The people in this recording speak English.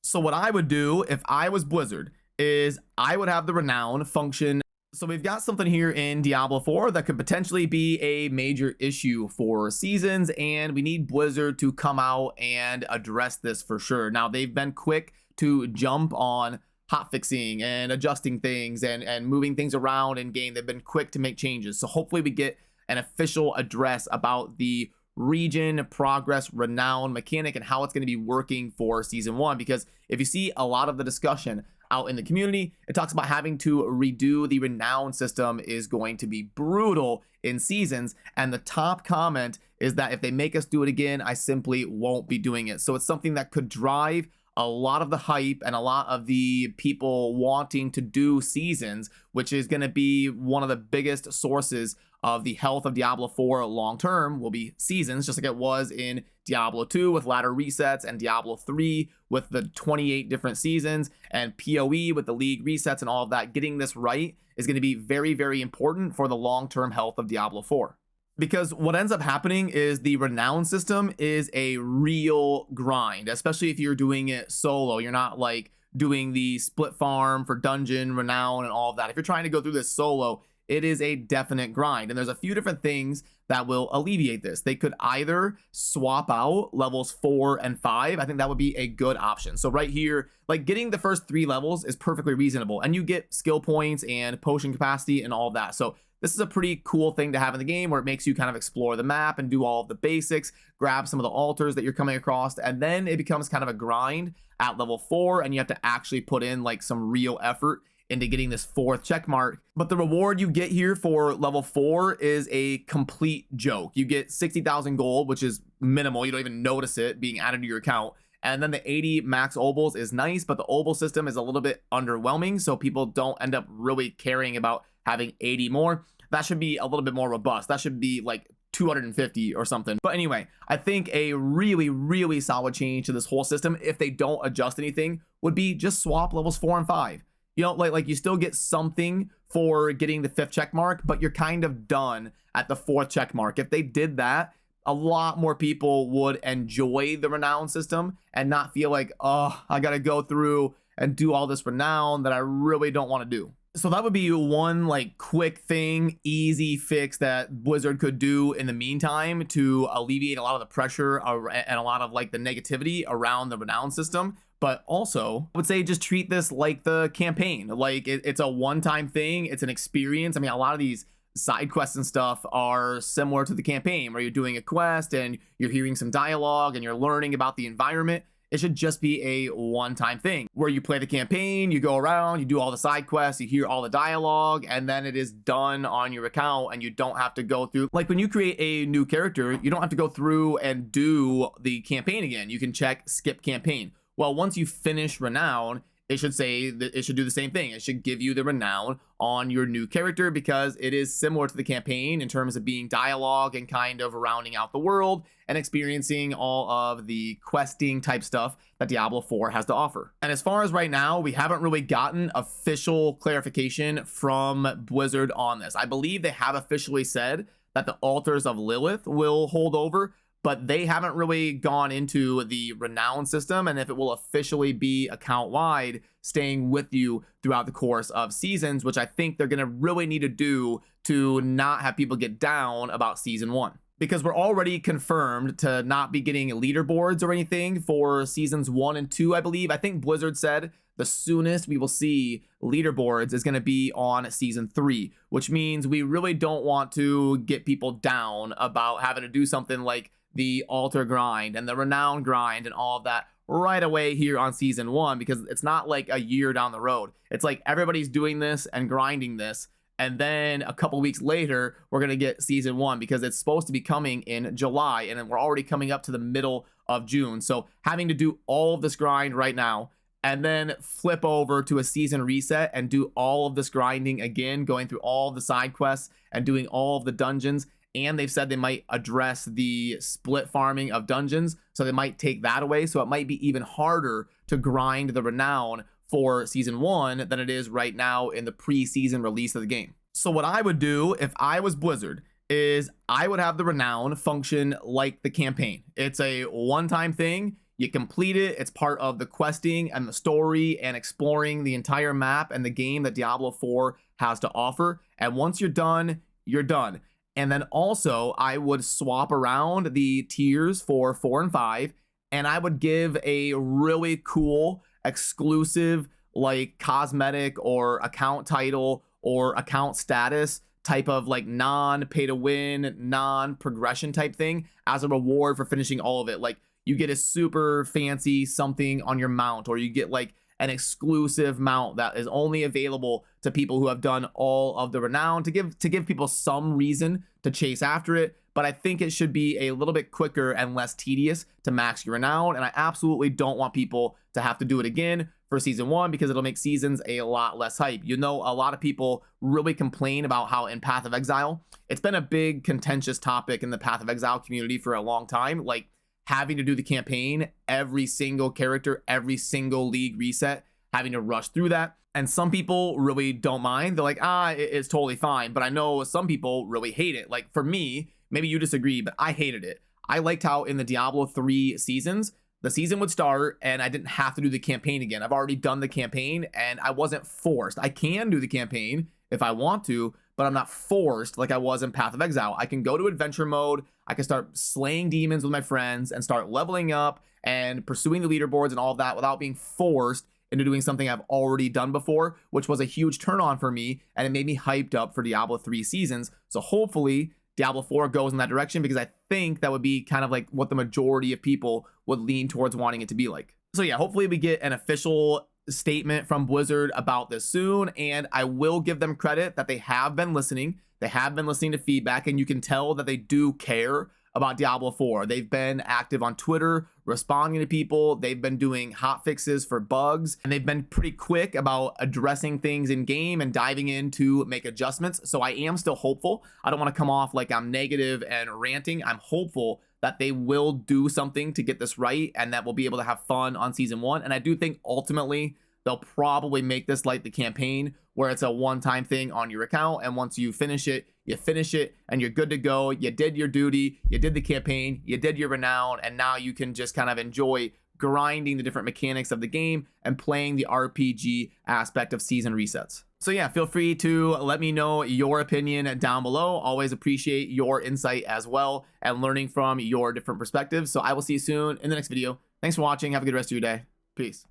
So what I would do if I was Blizzard is I would have the renown function. So we've got something here in Diablo 4 that could potentially be a major issue for seasons, and we need Blizzard to come out and address this for sure. Now, they've been quick to jump on hotfixing and adjusting things and moving things around in game. They've been quick to make changes. So hopefully we get an official address about the region, progress, renown mechanic and how it's going to be working for season 1. Because if you see a lot of the discussion out in the community, it talks about having to redo the renown system is going to be brutal in seasons. And the top comment is that if they make us do it again, I simply won't be doing it. So it's something that could drive a lot of the hype and a lot of the people wanting to do seasons, which is going to be one of the biggest sources of the health of Diablo 4 long term will be seasons, just like it was in Diablo 2 with ladder resets and Diablo 3 with the 28 different seasons and PoE with the league resets and all of that. Getting this right is going to be very, very important for the long-term health of Diablo 4. Because what ends up happening is the renown system is a real grind, especially if you're doing it solo. You're not like doing the split farm for dungeon, renown, and all of that. If you're trying to go through this solo, it is a definite grind. And there's a few different things that will alleviate this. They could either swap out levels 4 and 5. I think that would be a good option. So right here, like getting the first 3 levels is perfectly reasonable. And you get skill points and potion capacity and all of that. So this is a pretty cool thing to have in the game where it makes you kind of explore the map and do all of the basics, grab some of the altars that you're coming across, and then it becomes kind of a grind at level 4, and you have to actually put in like some real effort into getting this 4th check mark. But the reward you get here for level 4 is a complete joke. You get 60,000 gold, which is minimal. You don't even notice it being added to your account. And then the 80 max obols is nice, but the obol system is a little bit underwhelming, so people don't end up really caring about having 80 more. That should be a little bit more robust. That should be like 250 or something. But anyway, I think a really, really solid change to this whole system, if they don't adjust anything, would be just swap levels 4 and 5. You know, like you still get something for getting the 5th check mark, but you're kind of done at the 4th check mark. If they did that, a lot more people would enjoy the renown system and not feel like, oh, I got to go through and do all this renown that I really don't want to do. So that would be one like quick thing, easy fix that Blizzard could do in the meantime to alleviate a lot of the pressure and a lot of like the negativity around the renown system. But also, I would say just treat this like the campaign. Like it's a one-time thing. It's an experience. I mean, a lot of these side quests and stuff are similar to the campaign where you're doing a quest and you're hearing some dialogue and you're learning about the environment. It should just be a one-time thing where you play the campaign, you go around, you do all the side quests, you hear all the dialogue, and then it is done on your account and you don't have to go through. Like when you create a new character, you don't have to go through and do the campaign again. You can check skip campaign. Well, once you finish renown, it should say that it should do the same thing. It should give you the renown on your new character because it is similar to the campaign in terms of being dialogue and kind of rounding out the world and experiencing all of the questing type stuff that Diablo 4 has to offer. And as far as right now, we haven't really gotten official clarification from Blizzard on this. I believe they have officially said that the altars of Lilith will hold over, but they haven't really gone into the renown system and if it will officially be account wide, staying with you throughout the course of seasons, which I think they're going to really need to do to not have people get down about season 1. Because we're already confirmed to not be getting leaderboards or anything for seasons 1 and 2, I believe. I think Blizzard said the soonest we will see leaderboards is going to be on season 3, which means we really don't want to get people down about having to do something like the altar grind and the renown grind and all of that right away here on season 1, because it's not like a year down the road. It's like everybody's doing this and grinding this, and then a couple weeks later we're gonna get season 1 because it's supposed to be coming in July, and then we're already coming up to the middle of June. So having to do all of this grind right now and then flip over to a season reset and do all of this grinding again, going through all of the side quests and doing all of the dungeons. And they've said they might address the split farming of dungeons, so they might take that away. So it might be even harder to grind the renown for season 1 than it is right now in the pre-season release of the game. So what I would do if I was Blizzard is I would have the renown function like the campaign. It's a one-time thing. You complete it. It's part of the questing and the story and exploring the entire map and the game that Diablo 4 has to offer. And once you're done, you're done. And then also, I would swap around the tiers for 4 and 5, and I would give a really cool, exclusive, like cosmetic or account title or account status type of like non-pay to win, non-progression type thing as a reward for finishing all of it. Like you get a super fancy something on your mount, or you get like an exclusive mount that is only available to people who have done all of the renown, to give people some reason to chase after it. But I think it should be a little bit quicker and less tedious to max your renown, and I absolutely don't want people to have to do it again for season 1, because it'll make seasons a lot less hype. You know, a lot of people really complain about how in Path of Exile, it's been a big contentious topic in the Path of Exile community for a long time, like having to do the campaign, every single character, every single league reset, having to rush through that. And some people really don't mind. They're like, it's totally fine. But I know some people really hate it. Like for me, maybe you disagree, but I hated it. I liked how in the Diablo 3 seasons, the season would start and I didn't have to do the campaign again. I've already done the campaign and I wasn't forced. I can do the campaign if I want to, but I'm not forced like I was in Path of Exile. I can go to adventure mode. I can start slaying demons with my friends and start leveling up and pursuing the leaderboards and all of that without being forced into doing something I've already done before, which was a huge turn on for me, and it made me hyped up for Diablo 3 seasons. So hopefully Diablo 4 goes in that direction, because I think that would be kind of like what the majority of people would lean towards wanting it to be like. So yeah, hopefully we get an official statement from Blizzard about this soon, and I will give them credit that they have been listening. They have been listening to feedback, and you can tell that they do care about Diablo 4. They've been active on Twitter, responding to people. They've been doing hot fixes for bugs, and they've been pretty quick about addressing things in game and diving in to make adjustments. So I am still hopeful. I don't want to come off like I'm negative and ranting. I'm hopeful that they will do something to get this right and that we'll be able to have fun on season 1. And I do think ultimately they'll probably make this like the campaign, where it's a one-time thing on your account, and once you finish it, and you're good to go. You did your duty, you did the campaign, you did your renown, and now you can just kind of enjoy grinding the different mechanics of the game and playing the RPG aspect of season resets. So yeah, feel free to let me know your opinion down below. Always appreciate your insight as well and learning from your different perspectives. So I will see you soon in the next video. Thanks for watching. Have a good rest of your day. Peace.